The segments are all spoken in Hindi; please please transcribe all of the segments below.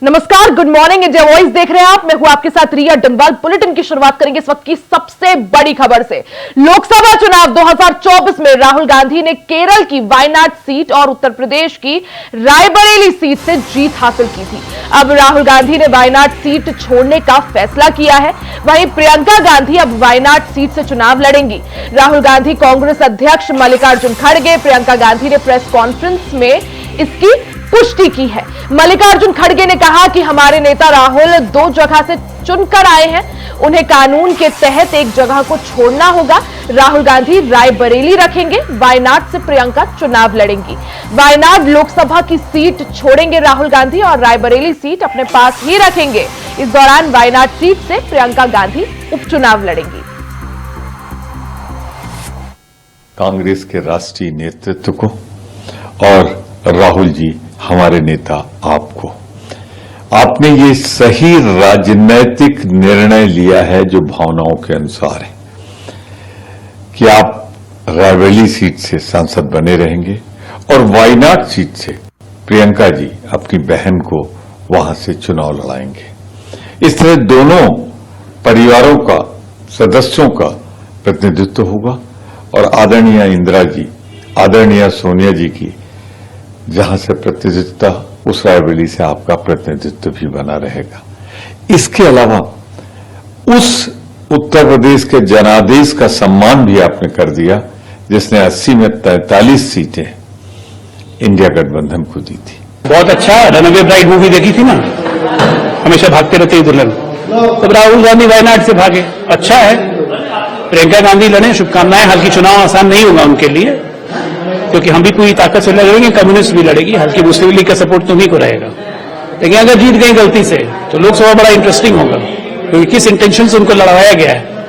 नमस्कार, गुड मॉर्निंग, इंडिया वॉइस देख रहे हैं आप। मैं हूं आपके साथ रिया डंबाल। बुलेटिन की शुरुआत करेंगे इस वक्त की सबसे बड़ी खबर से। लोकसभा चुनाव 2024 में राहुल गांधी ने केरल की वायनाड सीट और उत्तर प्रदेश की रायबरेली सीट से जीत हासिल की थी। अब राहुल गांधी ने वायनाड सीट छोड़ने का फैसला किया है। वहीं प्रियंका गांधी अब वायनाड सीट से चुनाव लड़ेंगी। राहुल गांधी कांग्रेस अध्यक्ष मल्लिकार्जुन खड़गे, प्रियंका गांधी ने प्रेस कॉन्फ्रेंस में इसकी पुष्टि की है। मल्लिकार्जुन खड़गे ने कहा कि हमारे नेता राहुल 2 जगह से चुनकर आए हैं, उन्हें कानून के तहत एक जगह को छोड़ना होगा। राहुल गांधी रायबरेली रखेंगे, वायनाड से प्रियंका चुनाव लड़ेंगी। वायनाड लोकसभा की सीट छोड़ेंगे राहुल गांधी और रायबरेली सीट अपने पास ही रखेंगे। इस दौरान वायनाड सीट से प्रियंका गांधी उपचुनाव लड़ेंगी। कांग्रेस के राष्ट्रीय नेतृत्व को और राहुल जी हमारे नेता आपको, आपने ये सही राजनैतिक निर्णय लिया है जो भावनाओं के अनुसार है कि आप रायबरेली सीट से सांसद बने रहेंगे और वायनाड सीट से प्रियंका जी अपनी बहन को वहां से चुनाव लड़ाएंगे। इस तरह दोनों परिवारों का, सदस्यों का प्रतिनिधित्व होगा और आदरणीय इंदिरा जी, आदरणीय सोनिया जी की जहां से प्रतिनिधित्व, उस रायबरेली से आपका प्रतिनिधित्व भी बना रहेगा। इसके अलावा उस उत्तर प्रदेश के जनादेश का सम्मान भी आपने कर दिया जिसने 80 में 43 सीटें इंडिया गठबंधन को दी थी। बहुत अच्छा। रनअवे ब्राइड मूवी देखी थी ना, हमेशा भागते रहते हैं दुल्हन। तब राहुल गांधी वायनाड से भागे, अच्छा है। प्रियंका गांधी लड़े, शुभकामनाएं। हालांकि चुनाव आसान नहीं होगा उनके लिए, क्योंकि हम भी पूरी ताकत से लड़ेंगे, कम्युनिस्ट भी लड़ेगी, हल्की मुस्लिम लीग का सपोर्ट तुम्ही को रहेगा। लेकिन अगर जीत गई गलती से तो लोकसभा बड़ा इंटरेस्टिंग होगा, क्योंकि किस इंटेंशन से उनको लड़वाया गया है।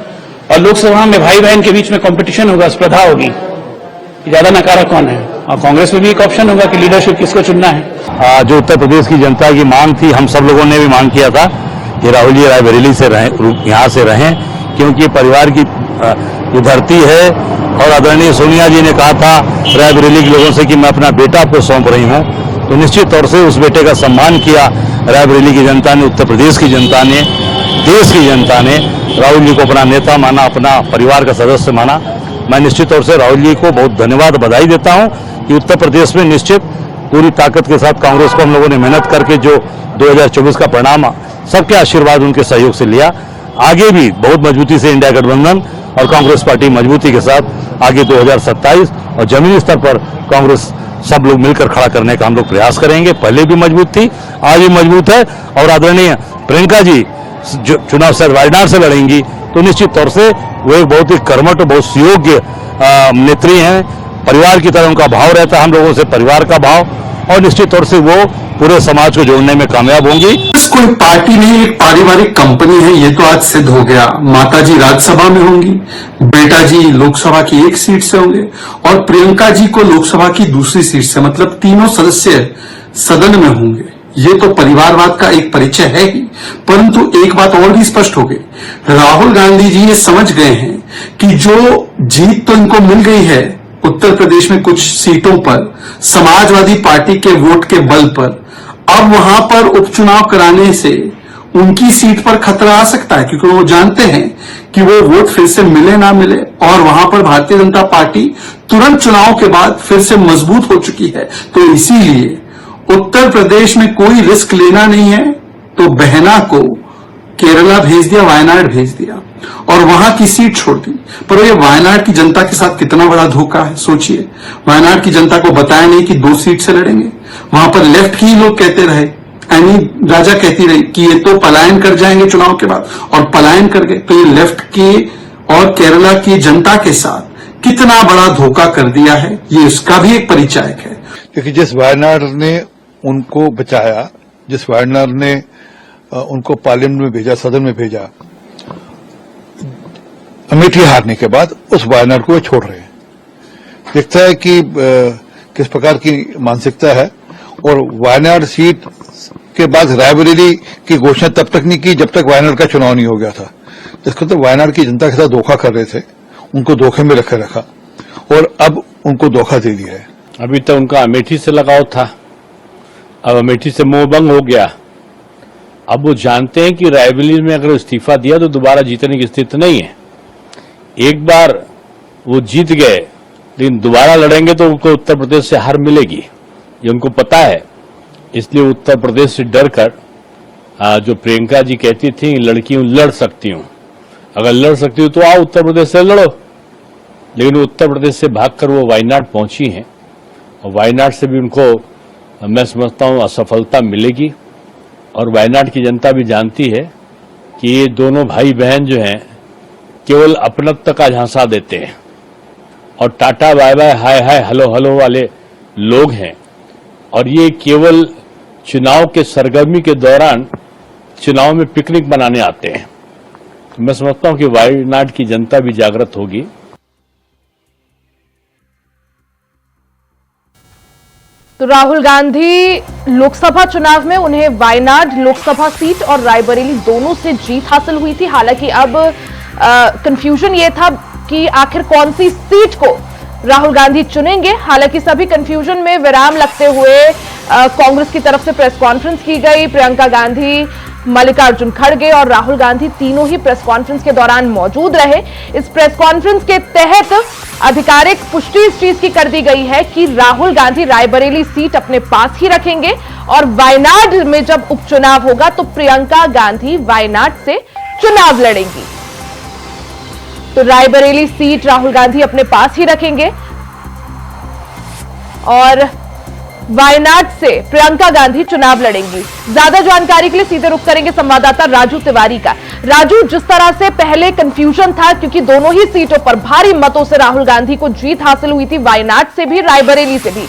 और लोकसभा में भाई बहन के बीच में कंपटीशन होगा, स्पर्धा होगी कि ज्यादा नकारा कौन है। और कांग्रेस में भी एक ऑप्शन होगा कि लीडरशिप किसको चुनना है। जो उत्तर प्रदेश की जनता की मांग थी, हम सब लोगों ने भी मांग किया था कि राहुल जी रायबरेली से यहाँ से रहें, क्योंकि परिवार की ये धरती है। और आदरणीय सोनिया जी ने कहा था रायबरेली के लोगों से कि मैं अपना बेटा आपको सौंप रही हूं, तो निश्चित तौर से उस बेटे का सम्मान किया रायबरेली की जनता ने, उत्तर प्रदेश की जनता ने, देश की जनता ने। राहुल जी को अपना नेता माना, अपना परिवार का सदस्य माना। मैं निश्चित तौर से राहुल जी को बहुत धन्यवाद, बधाई देता हूं कि उत्तर प्रदेश में निश्चित पूरी ताकत के साथ कांग्रेस को हम लोगों ने मेहनत करके जो 2024 का परिणाम सबके आशीर्वाद, उनके सहयोग से लिया। आगे भी बहुत मजबूती से इंडिया गठबंधन और कांग्रेस पार्टी मजबूती के साथ आगे 2027 और जमीनी स्तर पर कांग्रेस सब लोग मिलकर खड़ा करने का हम लोग प्रयास करेंगे। पहले भी मजबूत थी, आज भी मजबूत है। और आदरणीय प्रियंका जी जो चुनाव से वायनाड से लड़ेंगी, तो निश्चित तौर से वो एक बहुत ही कर्मठ और बहुत सुयोग्य नेत्री हैं। परिवार की तरह उनका भाव रहता है, हम लोगों से परिवार का भाव, और निश्चित तौर से वो पूरे समाज को जोड़ने में कामयाब होंगी। कोई पार्टी नहीं, एक पारिवारिक कंपनी है, ये तो आज सिद्ध हो गया। माताजी राज्यसभा में होंगी, बेटा जी लोकसभा की एक सीट से होंगे और प्रियंका जी को लोकसभा की दूसरी सीट से, मतलब तीनों सदस्य सदन में होंगे। ये तो परिवारवाद का एक परिचय है ही। परंतु एक बात और भी स्पष्ट हो गई, राहुल गांधी जी ये समझ गए हैं कि जो जीत तो इनको मिल गई है उत्तर प्रदेश में कुछ सीटों पर समाजवादी पार्टी के वोट के बल पर, अब वहां पर उपचुनाव कराने से उनकी सीट पर खतरा आ सकता है, क्योंकि वो जानते हैं कि वो वोट फिर से मिले ना मिले। और वहां पर भारतीय जनता पार्टी तुरंत चुनाव के बाद फिर से मजबूत हो चुकी है। तो इसीलिए उत्तर प्रदेश में कोई रिस्क लेना नहीं है, तो बहना को केरला भेज दिया, वायनाड भेज दिया और वहां की सीट छोड़ दी। पर ये वायनाड की जनता के साथ कितना बड़ा धोखा है, सोचिए। वायनाड की जनता को बताया नहीं कि 2 सीट से लड़ेंगे। वहां पर लेफ्ट की लोग कहते रहे, एनी राजा कहती रही कि ये तो पलायन कर जाएंगे चुनाव के बाद, और पलायन कर गए। तो ये लेफ्ट की और केरला की जनता के साथ कितना बड़ा धोखा कर दिया है, ये इसका भी एक परिचायक है। क्योंकि जिस वायनाड ने उनको बचाया, जिस वायनाड ने उनको पार्लियामेंट में भेजा, सदन में भेजा, अमेठी हारने के बाद उस वायनाड को वे छोड़ रहे हैं। दिखता है कि किस प्रकार की मानसिकता है। और वायनाड सीट के बाद रायबरेली की घोषणा तब तक नहीं की जब तक वायनाड का चुनाव नहीं हो गया था। इसका तो वायनाड की जनता के साथ धोखा कर रहे थे, उनको धोखे में रखा और अब उनको धोखा दे दिया है। अभी तक उनका अमेठी से लगाव था, अब अमेठी से मोह भंग हो गया, अब वो जानते हैं कि रायबरेली में अगर इस्तीफा दिया तो दोबारा जीतने की स्थिति नहीं है। एक बार वो जीत गए, लेकिन दोबारा लड़ेंगे तो उनको उत्तर प्रदेश से हार मिलेगी, ये उनको पता है। इसलिए उत्तर प्रदेश से डरकर जो प्रियंका जी कहती थी लड़की हूं, लड़ सकती हूं, अगर लड़ सकती हूं तो आओ उत्तर प्रदेश से लड़ो, लेकिन उत्तर प्रदेश से भागकर वो वायनाड पहुंची हैं और वायनाड से भी उनको मैं समझता हूं असफलता मिलेगी। और वायनाड की जनता भी जानती है कि ये दोनों भाई बहन जो हैं केवल अपनत्व का झांसा देते हैं और tata bye bye hi hi hello hello वाले लोग हैं, और ये केवल चुनाव के सरगर्मी के दौरान चुनाव में पिकनिक मनाने आते हैं। मैं समझता हूं कि वायनाड की जनता भी जागृत होगी। तो राहुल गांधी लोकसभा चुनाव में उन्हें वायनाड लोकसभा सीट और रायबरेली दोनों से जीत हासिल हुई थी। हालांकि अब कंफ्यूजन ये था कि आखिर कौन सी सीट को राहुल गांधी चुनेंगे। हालांकि सभी कंफ्यूजन में विराम लगते हुए कांग्रेस की तरफ से प्रेस कॉन्फ्रेंस की गई। प्रियंका गांधी, मल्लिकार्जुन खड़गे और राहुल गांधी तीनों ही प्रेस कॉन्फ्रेंस के दौरान मौजूद रहे। इस प्रेस कॉन्फ्रेंस के तहत आधिकारिक पुष्टि इस चीज की कर दी गई है कि राहुल गांधी रायबरेली सीट अपने पास ही रखेंगे और वायनाड में जब उपचुनाव होगा तो प्रियंका गांधी वायनाड से चुनाव लड़ेंगी। तो रायबरेली सीट राहुल गांधी अपने पास ही रखेंगे और वायनाड से प्रियंका गांधी चुनाव लड़ेंगी। ज्यादा जानकारी के लिए सीधे रुख करेंगे संवाददाता राजू तिवारी का। राजू, जिस तरह से पहले कंफ्यूजन था क्योंकि दोनों ही सीटों पर भारी मतों से राहुल गांधी को जीत हासिल हुई थी, वायनाड से भी रायबरेली से भी,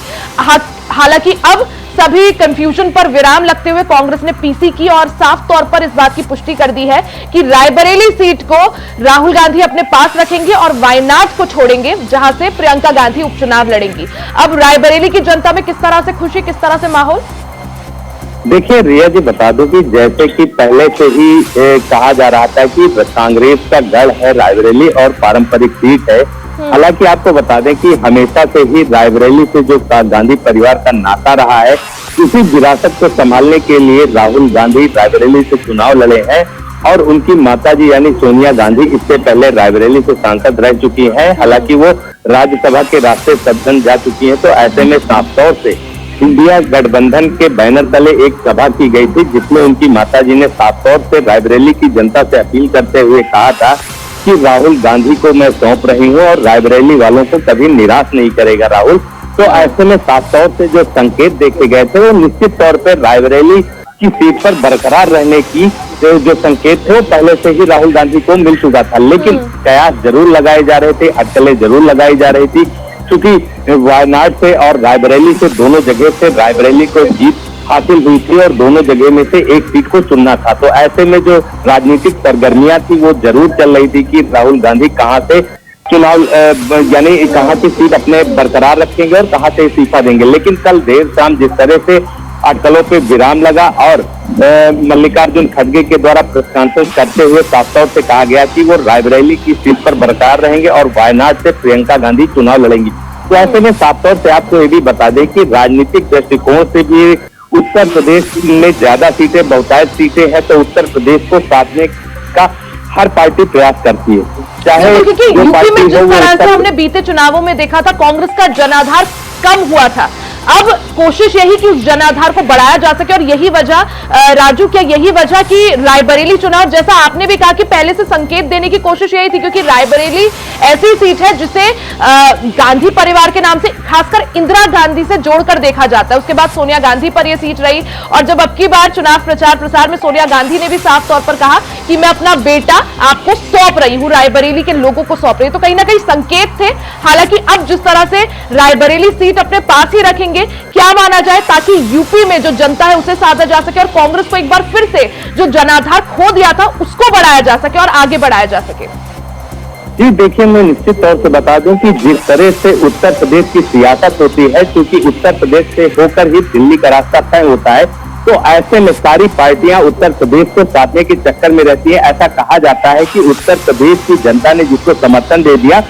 हालांकि अब सभी कंफ्यूजन पर विराम लगते हुए कांग्रेस ने पीसी की और साफ तौर पर इस बात की पुष्टि कर दी है कि रायबरेली सीट को राहुल गांधी अपने पास रखेंगे और वायनाड को छोड़ेंगे जहां से प्रियंका गांधी उपचुनाव लड़ेंगी। अब रायबरेली की जनता में किस तरह से खुशी, किस तरह से माहौल? देखिए रिया जी, बता दूं कि जैसे कि पहले से ही कहा जा रहा था कि कांग्रेस का गढ़ है रायबरेली और पारंपरिक सीट है। हालांकि आपको बता दें कि हमेशा से ही रायबरेली से जो गांधी परिवार का नाता रहा है, इसी विरासत को संभालने के लिए राहुल गांधी रायबरेली से चुनाव लड़े हैं और उनकी माताजी यानी सोनिया गांधी इससे पहले रायबरेली से सांसद रह चुकी हैं। हालांकि वो राज्यसभा के रास्ते सदन जा चुकी हैं। तो ऐसे में साफ तौर से इंडिया गठबंधन के बैनर तले एक सभा की गई थी जिसमें उनकी माताजी ने साफ तौर से रायबरेली की जनता से अपील करते हुए कहा था कि राहुल गांधी को मैं सौंप रही हूं और रायबरेली वालों को कभी निराश नहीं करेगा राहुल। तो ऐसे में साफ तौर से जो संकेत देखे गए थे वो निश्चित तौर पर रायबरेली की सीट पर बरकरार रहने की जो संकेत थे वो पहले से ही राहुल गांधी को मिल चुका था। लेकिन कयास जरूर लगाए जा रहे थे, अटकलें जरूर लगाई जा रही थी, क्योंकि वायनाड से और रायबरेली से दोनों जगह से रायबरेली को जीत हासिल हुई थी और दोनों जगह में से एक सीट को चुनना था। तो ऐसे में जो राजनीतिक सरगर्मियां थी वो जरूर चल रही थी कि राहुल गांधी कहां से चुनाव यानी कहां की सीट अपने बरकरार रखेंगे और कहां से इस्तीफा देंगे। लेकिन कल देर शाम जिस तरह से अटकलों पे विराम लगा और मल्लिकार्जुन खड़गे के द्वारा प्रेस कॉन्फ्रेंस करते हुए साफ तौर से कहा गया कि वो रायबरेली की सीट पर बरकरार रहेंगे और वायनाड से प्रियंका गांधी चुनाव लड़ेंगी। तो ऐसे में साफ तौर से आपको ये भी बता दें कि राजनीतिक दृष्टिकोण से भी उत्तर प्रदेश में ज्यादा सीटें, बहुतायत सीटें हैं, तो उत्तर प्रदेश को साधने का हर पार्टी प्रयास करती है। चाहे यूपी में जिस तरह से हमने बीते चुनावों में देखा था कांग्रेस का जनाधार कम हुआ था, अब कोशिश यही कि उस जनाधार को बढ़ाया जा सके। और यही वजह राजू, क्या यही वजह कि रायबरेली चुनाव, जैसा आपने भी कहा कि पहले से संकेत देने की कोशिश यही थी, क्योंकि रायबरेली ऐसी सीट है जिसे गांधी परिवार के नाम से, खासकर इंदिरा गांधी से जोड़कर देखा जाता है। उसके बाद सोनिया गांधी पर यह सीट रही और जब अब की बार चुनाव प्रचार प्रसार में सोनिया गांधी ने भी साफ तौर पर कहा कि मैं अपना बेटा आपको सौंप रही हूं, रायबरेली के लोगों को सौंप रही हूं, तो कहीं ना कहीं संकेत थे। हालांकि अब जिस तरह से रायबरेली सीट अपने पास ही रखेंगे, क्या माना जाए ताकि यूपी में जो जनता है उसे साधा जा सके और कांग्रेस को एक बार फिर से जो जनाधार खो दिया था उसको बढ़ाया जा सके और आगे बढ़ाया जा सके? जी देखिए, मैं निश्चित तौर से बता दूं कि जिस तरह से उत्तर प्रदेश की सियासत होती है, क्योंकि उत्तर प्रदेश से होकर ही दिल्ली का रास्ता तय होता है, तो ऐसे में सारी पार्टियां उत्तर प्रदेश को साधने के चक्कर में रहती है। ऐसा कहा जाता है कि उत्तर प्रदेश की जनता ने जिसको समर्थन दे दिया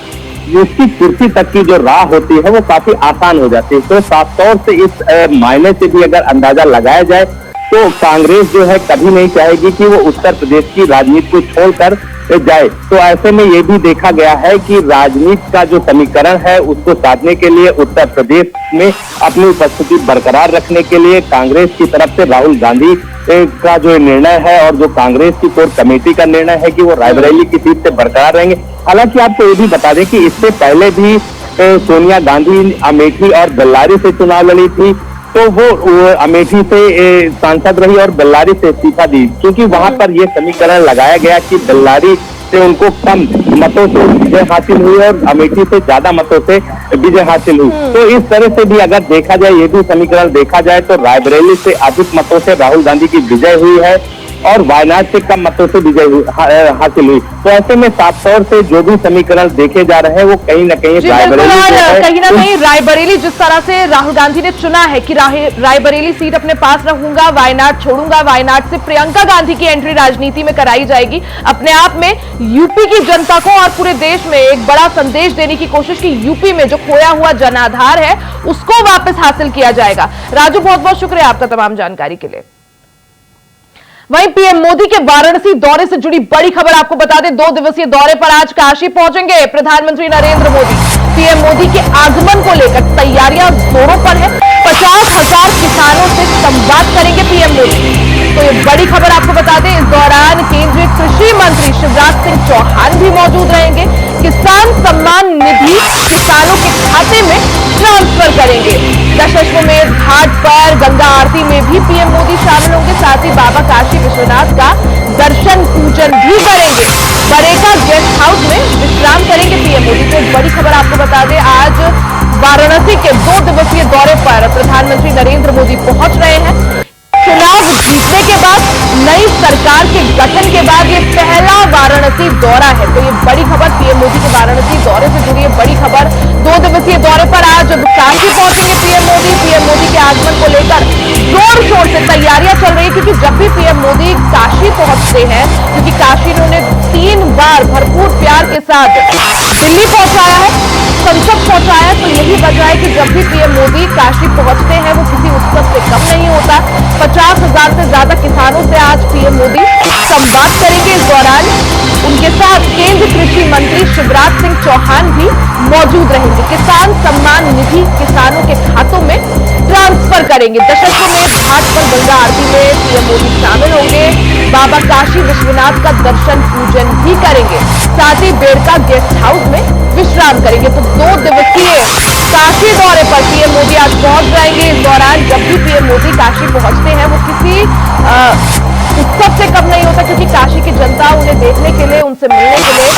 उसकी कुर्सी तक की जो राह होती है वो काफी आसान हो जाती है। तो साफ तौर से इस मायने से भी अगर अंदाजा लगाया जाए तो कांग्रेस जो है कभी नहीं चाहेगी कि वो उत्तर प्रदेश की राजनीति को छोड़कर जाए। तो ऐसे में ये भी देखा गया है कि राजनीति का जो समीकरण है उसको साधने के लिए उत्तर प्रदेश में अपनी उपस्थिति बरकरार रखने के लिए कांग्रेस की तरफ से राहुल गांधी का जो निर्णय है और जो कांग्रेस की कोर कमेटी का निर्णय है कि वो रायबरेली की सीट से बरकरार रहेंगे। हालांकि आपको ये भी बता दें कि इससे पहले भी सोनिया गांधी अमेठी और बेल्लारी से चुनाव लड़ी थी, तो वो अमेठी से सांसद रही और बेल्लारी से इस्तीफा दी, क्योंकि वहां पर यह समीकरण लगाया गया कि बेल्लारी से उनको कम मतों से विजय हासिल हुई और अमेठी से ज्यादा मतों से विजय हासिल हुई। तो इस तरह से भी अगर देखा जाए, ये भी समीकरण देखा जाए तो रायबरेली से अधिक मतों से राहुल गांधी की विजय हुई है और वायनाड से कम मतों से विजय हासिल हुई। तो ऐसे में साफ तौर से जो भी समीकरण देखे जा रहे हैं वो कहीं ना कहीं रायबरेली जिस तरह से राहुल गांधी ने चुना है कि रायबरेली सीट अपने पास रखूंगा, वायनाड छोड़ूंगा, वायनाड से प्रियंका गांधी की एंट्री राजनीति में कराई जाएगी, अपने आप में यूपी की जनता को और पूरे देश में एक बड़ा संदेश देने की कोशिश की यूपी में जो खोया हुआ जनाधार है उसको वापस हासिल किया जाएगा। राजू, बहुत बहुत शुक्रिया आपका तमाम जानकारी के लिए। वहीं पीएम मोदी के वाराणसी दौरे से जुड़ी बड़ी खबर आपको बता दें, 2 दिवसीय दौरे पर आज काशी पहुंचेंगे प्रधानमंत्री नरेंद्र मोदी। पीएम मोदी के आगमन को लेकर तैयारियां जोरों पर है। 50,000 किसानों से संवाद करेंगे पीएम मोदी। तो ये बड़ी खबर आपको बता दें, इस दौरान केंद्रीय कृषि मंत्री शिवराज सिंह चौहान भी मौजूद रहेंगे। किसान सम्मान निधि किसानों के खाते में ट्रांसफर करेंगे। दशाश्वमेध घाट पर गंगा आरती में भी पीएम मोदी शामिल होंगे। साथ ही बाबा काशी विश्वनाथ का दर्शन पूजन भी करेंगे। बरेका गेस्ट हाउस में विश्राम करेंगे पीएम मोदी। तो बड़ी खबर आपको बता दें, आज वाराणसी के 2 दिवसीय दौरे पर प्रधानमंत्री नरेंद्र मोदी पहुंच रहे हैं। चुनाव जीतने के बाद, नई सरकार के गठन के बाद ये पहला वाराणसी दौरा है। तो ये बड़ी खबर, पीएम मोदी के वाराणसी दौरे से जुड़ी है बड़ी खबर। 2 दिवसीय दौरे पर आज काशी पहुंचेंगे पीएम मोदी। पीएम मोदी के आगमन को लेकर जोर शोर से तैयारियां चल रही है, क्योंकि जब भी पीएम मोदी काशी पहुंचते हैं, क्योंकि काशी इन्होंने 3 बार भरपूर प्यार के साथ दिल्ली पहुंचाया है, संसद पहुंचाया है, तो यही वजह है कि जब भी पीएम मोदी काशी पहुंचते हैं वो किसी उत्सव से कम नहीं होता। 50,000 से ज्यादा किसानों से आज पीएम मोदी संवाद करेंगे। इस दौरान उनके साथ केंद्रीय कृषि मंत्री शिवराज सिंह चौहान भी मौजूद रहेंगे। किसान सम्मान निधि किसानों के खातों में ट्रांसफर करेंगे। दशाश्वमेध घाट पर गंगा आरती में पीएम मोदी शामिल होंगे। बाबा काशी विश्वनाथ का दर्शन पूजन भी करेंगे। साथ ही बेड़का गेस्ट हाउस में विश्राम करेंगे। तो 2 दिवसीय काशी दौरे पर पीएम मोदी आज पहुंच जाएंगे। इस दौरान जब भी पीएम मोदी काशी पहुंचते हैं वो किसी उत्सव से कम नहीं होता, क्योंकि काशी की जनता उन्हें देखने के लिए, उनसे मिलने के लिए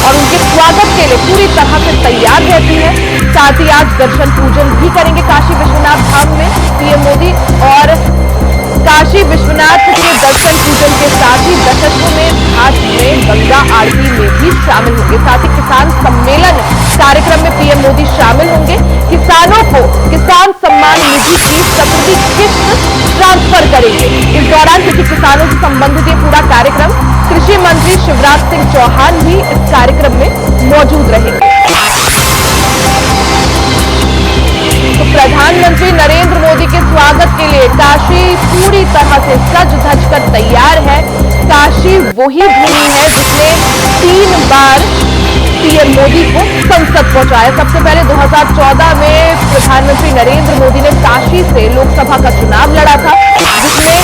और उनके स्वागत के लिए पूरी तरह से तैयार रहती है। साथ ही आज दर्शन पूजन भी करेंगे काशी विश्वनाथ धाम में पीएम मोदी, और काशी विश्वनाथ के दर्शन पूजन के साथ ही दशाश्वमेध घाट में गंगा आरती में भी शामिल होंगे। साथ ही किसान सम्मेलन कार्यक्रम में पीएम मोदी शामिल होंगे। किसानों को किसान सम्मान निधि की 7वीं किस्त ट्रांसफर करेंगे। इस दौरान क्योंकि किसानों से संबंधित ये पूरा कार्यक्रम, कृषि मंत्री शिवराज सिंह चौहान भी इस कार्यक्रम में मौजूद रहेंगे। तो प्रधानमंत्री नरेंद्र मोदी के स्वागत के लिए काशी पूरी तरह से सज धज कर तैयार है। काशी वही भूमि है जिसने 3 बार पीएम मोदी को संसद पहुंचाया। सबसे पहले 2014 में प्रधानमंत्री नरेंद्र मोदी ने काशी से लोकसभा का चुनाव लड़ा था, जिसमें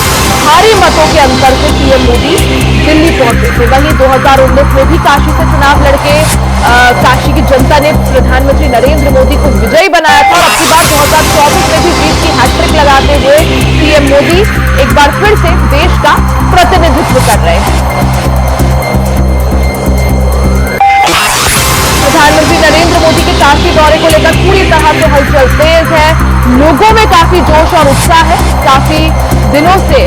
भारी मतों के अंतर से पीएम मोदी दिल्ली पहुंचे थे। वहीं 2019 में भी काशी से चुनाव लड़के काशी की जनता ने प्रधानमंत्री नरेंद्र मोदी को विजयी बनाया था। और अब की बार 2024 में भी जीत की हैट्रिक लगाते हुए पीएम मोदी एक बार फिर से देश का प्रतिनिधित्व कर रहे हैं। प्रधानमंत्री नरेंद्र मोदी के काशी दौरे को लेकर पूरी तरह से हलचल तेज है। लोगों में काफी जोश और उत्साह है। काफी दिनों से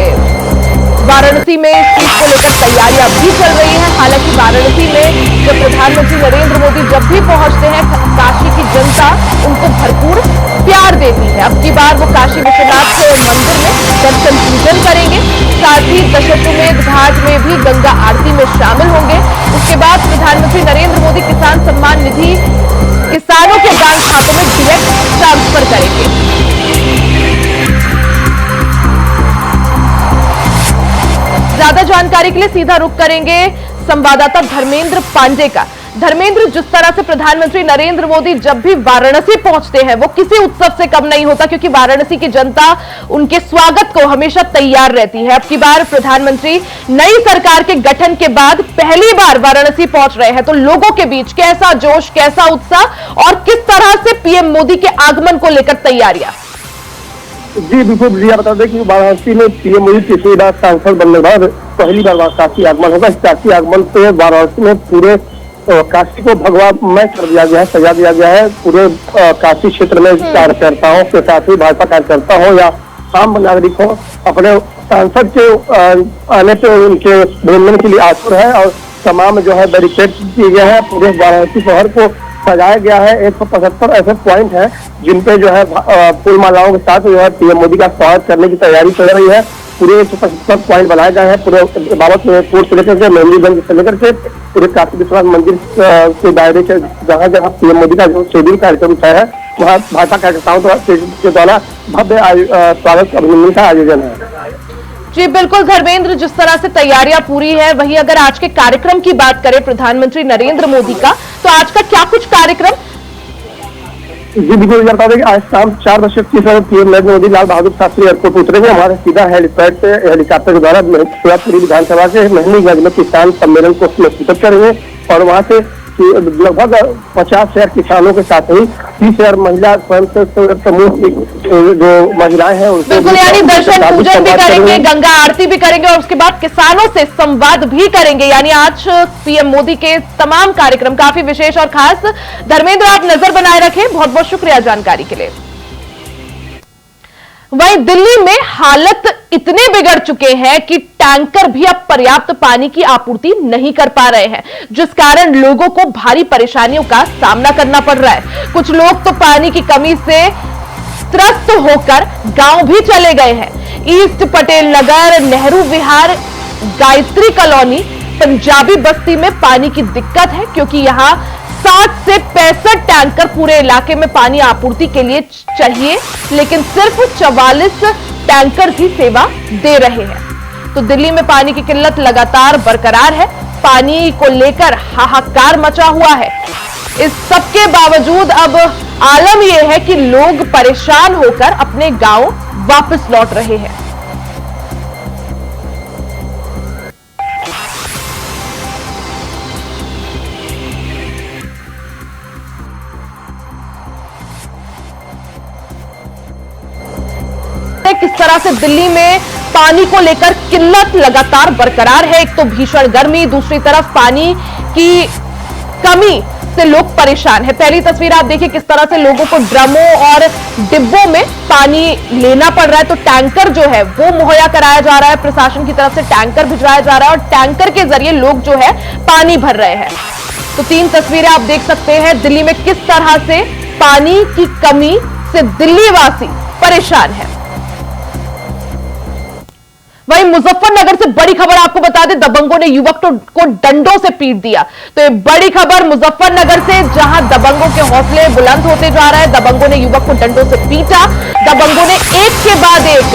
वाराणसी में सीट को लेकर तैयारियां भी चल रही हैं। हालांकि वाराणसी में जब प्रधानमंत्री नरेंद्र मोदी जब भी पहुंचते हैं, काशी की जनता उनको भरपूर प्यार देती है। अब की बार वो काशी विश्वनाथ मंदिर में दर्शन पूजन करेंगे। साथ ही दशाश्वमेध घाट में भी गंगा आरती में शामिल होंगे। उसके बाद प्रधानमंत्री नरेंद्र मोदी किसान सम्मान निधि किसानों के बैंक खातों में डायरेक्ट ट्रांसफर करेंगे। ज्यादा जानकारी के लिए सीधा रुख करेंगे संवाददाता धर्मेंद्र पांडे का। धर्मेंद्र, जिस तरह से प्रधानमंत्री नरेंद्र मोदी जब भी वाराणसी पहुंचते हैं वो किसी उत्सव से कम नहीं होता, क्योंकि वाराणसी की जनता उनके स्वागत को हमेशा तैयार रहती है। अब की बार प्रधानमंत्री नई सरकार के गठन के बाद पहली बार वाराणसी पहुंच रहे हैं, तो लोगों के बीच कैसा जोश, कैसा उत्साह और किस तरह से पीएम मोदी के आगमन को लेकर तैयारियां? जी बिल्कुल भैया, बता दें कि वाराणसी में पीएम मोदी तीसरी बार सांसद बनने के बाद पहली बार काशी आगमन होगा। इस काशी आगमन से वाराणसी में पूरे काशी को भगवामय कर दिया गया है, सजा दिया गया है। पूरे काशी क्षेत्र में कार्यकर्ताओं के साथ ही भाजपा कार्यकर्ता हो या आम नागरिक हो, अपने सांसद के आने पे उनके भ्रमण के लिए आतुर है और तमाम जो है बैरिकेड किए गए हैं। पूरे वाराणसी शहर को सजाया गया है। 175 ऐसे पॉइंट हैं जिन पे जो है फूल मालाओं के साथ जो है पीएम मोदी का स्वागत करने की तैयारी चल रही है। पूरे 175 पॉइंट बनाए गए हैं। पूरे बाबतपुर से लेकर के मेहंदीगंज से लेकर के पूरे काशी विश्वनाथ मंदिर के दायरे से जहाँ जहाँ पीएम मोदी का जो शेड्यूल कार्यक्रम तय है वहाँ भाजपा कार्यकर्ताओं के द्वारा भव्य स्वागत अभिनंदन का आयोजन है। जी बिल्कुल धर्मेंद्र, जिस तरह से तैयारियां पूरी है, वहीं अगर आज के कार्यक्रम की बात करें प्रधानमंत्री नरेंद्र मोदी का, तो आज का क्या कुछ कार्यक्रम? जी बिल्कुल, बता दें कि आज शाम 4:30 बजे पीएम नरेंद्र मोदी लाल बहादुर शास्त्री एयरपोर्ट उतरेंगे। हमारे सीधा हेलीपैड से हेलीकॉप्टर के द्वारा पूरी विधानसभा से मेहंदीगंज में किसान सम्मेलन को संबोधित करेंगे और वहां से लगभग 50 शहर किसानों के साथ ही 30 शहर महिला स्वयं समूह की जो महिलाएं हैं उनको बिल्कुल, यानी दर्शन पूजन भी करेंगे, गंगा आरती भी करेंगे और उसके बाद किसानों से संवाद भी करेंगे। यानी आज पीएम मोदी के तमाम कार्यक्रम काफी विशेष और खास। धर्मेंद्र, आप नजर बनाए रखें, बहुत बहुत शुक्रिया जानकारी के लिए। वहीं दिल्ली में हालत इतने बिगड़ चुके हैं कि टैंकर भी अब पर्याप्त पानी की आपूर्ति नहीं कर पा रहे हैं, जिस कारण लोगों को भारी परेशानियों का सामना करना पड़ रहा है। कुछ लोग तो पानी की कमी से त्रस्त होकर गांव भी चले गए हैं। ईस्ट पटेल नगर, नेहरू विहार, गायत्री कॉलोनी, पंजाबी बस्ती में पानी की दिक्कत है, क्योंकि यहां 60 से 65 टैंकर पूरे इलाके में पानी आपूर्ति के लिए चाहिए, लेकिन सिर्फ 44 टैंकर ही सेवा दे रहे हैं। तो दिल्ली में पानी की किल्लत लगातार बरकरार है। पानी को लेकर हाहाकार मचा हुआ है। इस सबके बावजूद अब आलम यह है कि लोग परेशान होकर अपने गांव वापस लौट रहे हैं। किस तरह से दिल्ली में पानी को लेकर किल्लत लगातार बरकरार है। एक तो भीषण गर्मी, दूसरी तरफ पानी की कमी से लोग परेशान हैं। पहली तस्वीर आप देखिए किस तरह से लोगों को ड्रमों और डिब्बों में पानी लेना पड़ रहा है। तो टैंकर जो है वो मुहैया कराया जा रहा है, प्रशासन की तरफ से टैंकर भिजवाया जा रहा है और टैंकर के जरिए लोग जो है पानी भर रहे हैं। तो 3 तस्वीरें आप देख सकते हैं दिल्ली में किस तरह से पानी की कमी से दिल्ली वासी परेशान है। वहीं मुजफ्फरनगर से बड़ी खबर आपको बता दें, दबंगों ने युवक को डंडों से पीट दिया। तो ये बड़ी खबर मुजफ्फरनगर से, जहां दबंगों के हौसले बुलंद होते जा रहे हैं। दबंगों ने युवक को डंडों से पीटा। दबंगों ने एक के बाद एक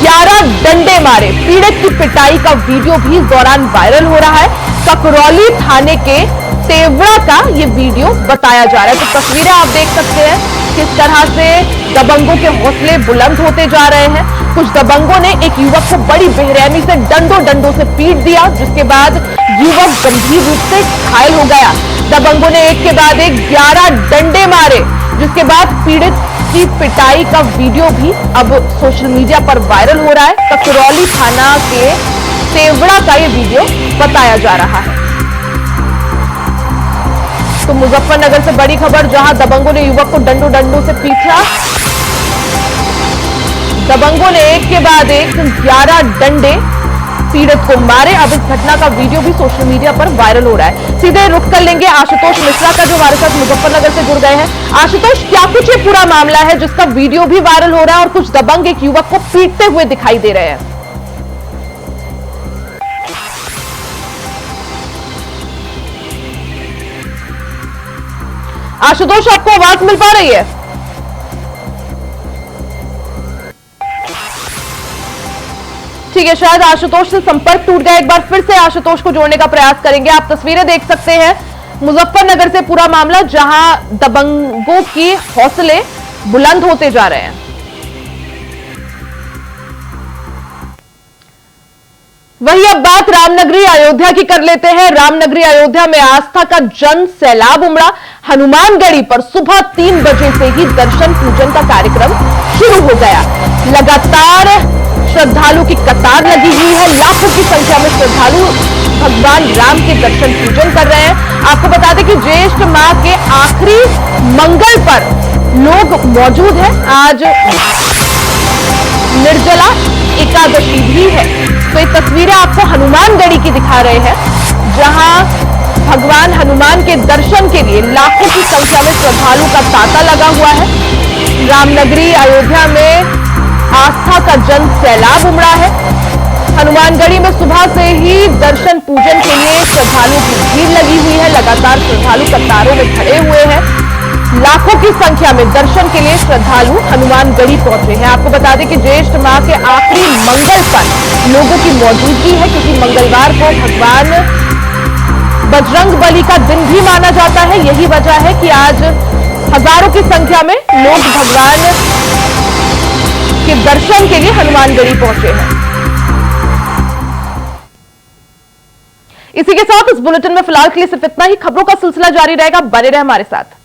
11 डंडे मारे। पीड़ित की पिटाई का वीडियो भी इस दौरान वायरल हो रहा है। ककरौली थाने के तेवड़ा का ये वीडियो बताया जा रहा है। तो तस्वीरें आप देख सकते हैं किस तरह से दबंगों के हौसले बुलंद होते जा रहे हैं। कुछ दबंगों ने एक युवक को बड़ी बेरहमी से डंडों से पीट दिया, जिसके बाद युवक गंभीर रूप से घायल हो गया। दबंगों ने एक के बाद एक 11 डंडे मारे, जिसके बाद पीड़ित की पिटाई का वीडियो भी अब सोशल मीडिया पर वायरल हो रहा है। ककरौली थाना के तेवड़ा का ये वीडियो बताया जा रहा है। तो मुजफ्फरनगर से बड़ी खबर, जहां दबंगों ने युवक को डंडों से पीटा। दबंगों ने एक के बाद एक 11 डंडे पीड़ित को मारे। अब इस घटना का वीडियो भी सोशल मीडिया पर वायरल हो रहा है। सीधे रुख कर लेंगे आशुतोष मिश्रा का, जो हमारे साथ मुजफ्फरनगर से जुड़ गए हैं। आशुतोष, क्या कुछ ये पूरा मामला है जिसका वीडियो भी वायरल हो रहा है और कुछ दबंग एक युवक को पीटते हुए दिखाई दे रहे हैं? आशुतोष, आपको आवाज मिल पा रही है? ठीक है शायद आशुतोष से संपर्क टूट गया। एक बार फिर से आशुतोष को जोड़ने का प्रयास करेंगे। आप तस्वीरें देख सकते हैं मुजफ्फरनगर से पूरा मामला, जहां दबंगों के हौसले बुलंद होते जा रहे हैं। वही अब बात रामनगरी अयोध्या की कर लेते हैं। रामनगरी अयोध्या में आस्था का जन सैलाब उमड़ा। हनुमानगढ़ी पर सुबह 3 बजे से ही दर्शन पूजन का कार्यक्रम शुरू हो गया। लगातार श्रद्धालु की कतार लगी हुई है। लाखों की संख्या में श्रद्धालु भगवान राम के दर्शन पूजन कर रहे हैं। आपको बता दें कि ज्येष्ठ माह के आखिरी मंगल पर लोग मौजूद हैं। आज निर्जला एकादशी भी है। तो ये तस्वीरें आपको हनुमानगढ़ी की दिखा रहे हैं, जहां भगवान हनुमान के दर्शन के लिए लाखों की संख्या में श्रद्धालु का तांता लगा हुआ है। रामनगरी अयोध्या में आस्था का जन सैलाब उमड़ा है। हनुमानगढ़ी में सुबह से ही दर्शन पूजन के लिए श्रद्धालुओं की भीड़ लगी हुई है। लगातार श्रद्धालु कतारों में खड़े हुए हैं। लाखों की संख्या में दर्शन के लिए श्रद्धालु हनुमानगढ़ी पहुंचे हैं। आपको बता दें कि ज्येष्ठ माह के आखिरी मंगल पर लोगों की मौजूदगी है, क्योंकि मंगलवार को भगवान बजरंग बली का दिन भी माना जाता है। यही वजह है कि आज हजारों की संख्या में लोग भगवान के दर्शन के लिए हनुमानगढ़ी पहुंचे हैं। इसी के साथ इस बुलेटिन में फिलहाल के लिए सिर्फ इतना ही। खबरों का सिलसिला जारी रहेगा, बने रहे हमारे साथ।